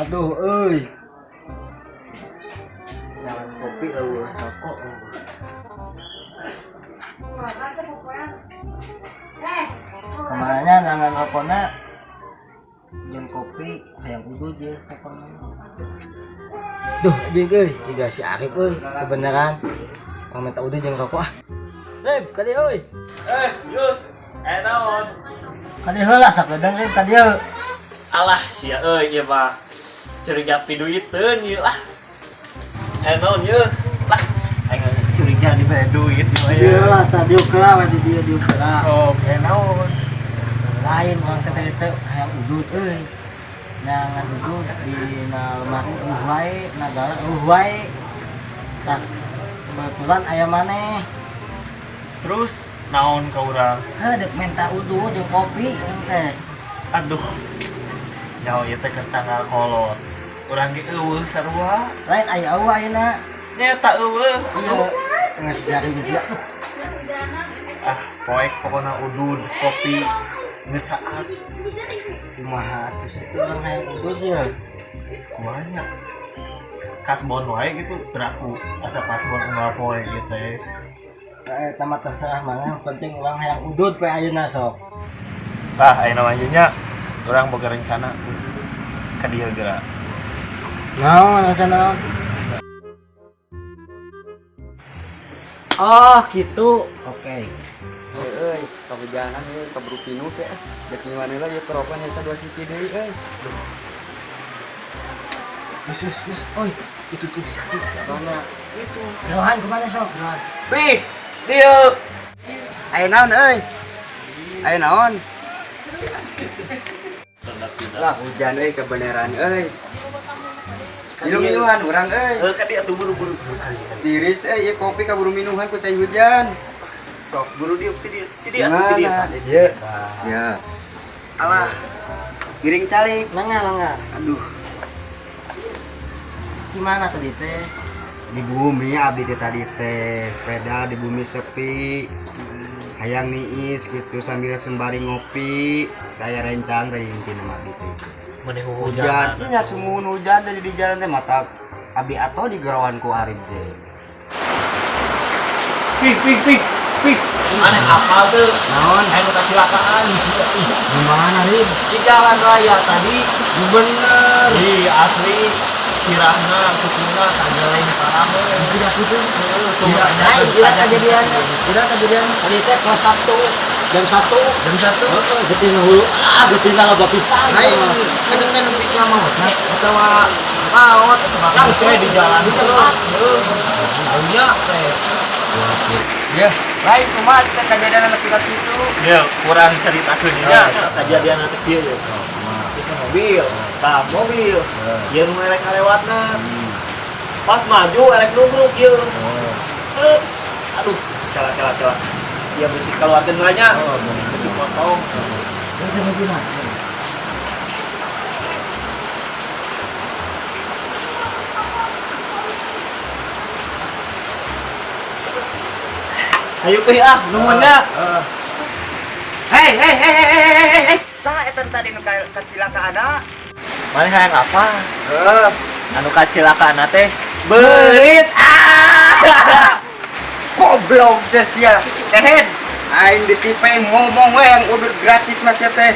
Aduh, euy. Jangan kopi eueuh, rokok eueuh. Kemana nangan rokokna? Jeung kopi hayang udud ya pokokna. Duh, anjing euy, ciga si Arif euy, kebeneran. Mau minta udud jeung rokok ah. Rip, ka dieu euy. Yus, naon? Ka dieu heula sakedeung Rip, ka dieu. Alah sia euy ieu mah curiga pi duiteun ieu lah. Naon ieu? Lah, aing curiga di bare duit ieu. Ieu lah tadi ukra we di dieu di ukra. Oh, naon? Lain orang teh hayang udud euy. Jangan udud di lemari wae, nagala wae. Tak kebetulan aya maneh. Terus naon ka urang? Dek minta udud jeung kopi teh. Aduh. Nyaho ieu teh ketanggal kolot. Urang ge eueuh sarua. Lain aya eueuh ayeuna. Nyata eueuh. Ieu geus dari dia. Ah, poek pokona udud, kopi, geus saat. Kumaha atuh situ urang hayang udud ya. Kumaha kasbon wae gitu beraku asa kasbon unggal poe gitu teh. Eta mah terserah mah, penting urang hayang udud we ayeuna sok. Tah ayeuna mah nya urang boga rencana ka dieu geura. Naon rencana? Oh, gitu. Oke. Euy, kabejanan euy, kaburu pinu teh. Dek nyawana ieu kerokan hesa 2 siti deui euy. Wis. Oi, itu tuh sakit. Mana? Itu. Jauhan kemana sok? Pi, dieu. Ayo naon euy? Ayo naon? Lah hujan euy kebenaran euy. Minum-minuman urang euy. Ka dieu atuh buru-buru. Tiris euy, ieu kopi kaburu minuman ku cai hujan. Sok buru dieu ti dieu. Ti dieu. Mana? Di dieu. Siap. Alah. Giring calik. Mangga. Aduh, Gimana tadi teh? di bumi abdi teh tadi teh. Peda di bumi sepi. Hayang niis gitu sambil sembari ngopi. Kayak rencang tadi inti nama abdi teh. Maneh Hujan, nya semun hujan tadi di jalan teh mata abdi atau di gerawan ku Arif teh. Pi. Aneh apal tuh. Naon? Aing kecelakaan. Gimana Rif? Di jalan raya tadi. Bener. Iya asli. Kirahna kutuna kageleng parah we. Tidak itu. Gila kejadian. Tadi teh kelas 1. Jam 1. Getina hulu. Getina loba pisan. Aing kan teh nepi ka maot. Atawa maot langsung di jalan terus. Aunya teh. Ya, lain kumaha teh kejadian nepi ka situ. Ya, kurang ceritakeun nya kejadian teh kieu ya. Itu mobil. Ieu nu elek kalewatna. Pas maju elek nubruk ieu. Set. Aduh, cela. Dia besi keluarkeun banyak. Besi potong. Itu gimana? Ayo teh nuhunna. Hei. Saha eta tadi nu kecilakaana? Maneh hayang apa? Anu kacelakaan teh beurit. Goblok teh sia. Tehen, aing ditipe ngomong we yang udah gratis mas ya teh.